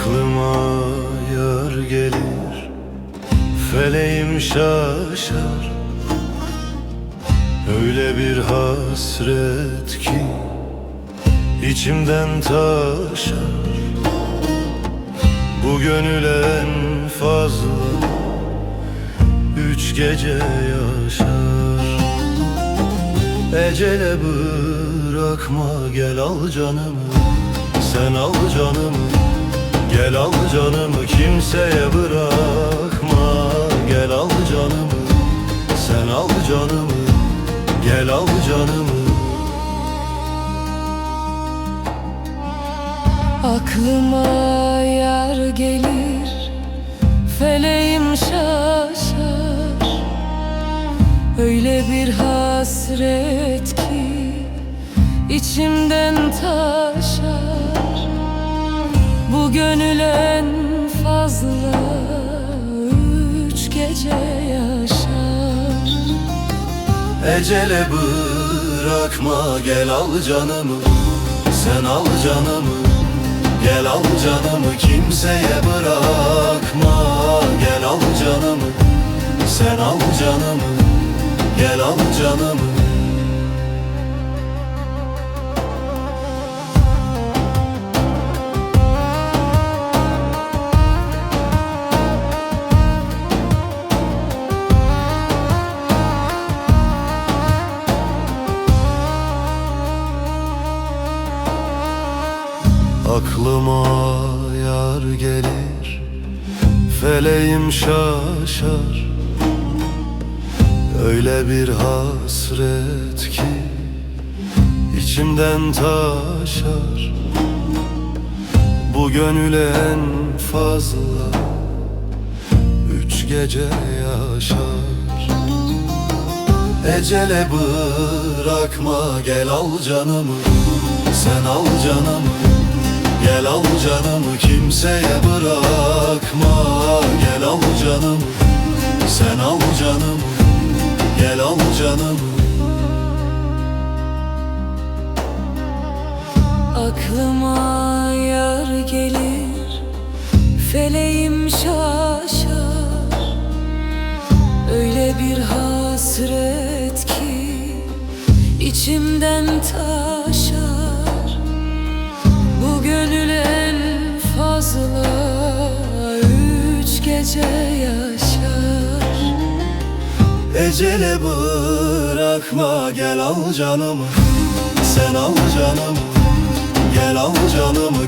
Aklıma yar gelir, feleğim şaşar. Öyle bir hasret ki içimden taşar. Bu gönül en fazla 3 gece yaşar. Ecele bırakma, gel al canımı, sen al canımı. Gel al canımı, kimseye bırakma. Gel al canımı, sen al canımı. Gel al canımı. Aklıma yar gelir, feleğim şaşar. Öyle bir hasret ki içimden taşar. Bu gönül en fazla 3 gece yaşar. Ecele bırakma, gel al canımı, sen al canımı. Gel al canımı, kimseye bırakma. Gel al canımı, sen al canımı. Gel al canımı. Aklıma yar gelir, feleğim şaşar. Öyle bir hasret ki içimden taşar. Bu gönül en fazla 3 gece yaşar. Ecele bırakma, gel al canımı, sen al canımı. Gel al canımı, kimseye bırakma. Gel al canımı, sen al canımı. Gel al canımı. Aklıma yar gelir, feleğim şaşar. Öyle bir hasret ki içimden taşar. Bu gönül en fazla 3 gece yaşar. Ecele bırakma, gel al canımı, sen al canımı. Gel al canımı,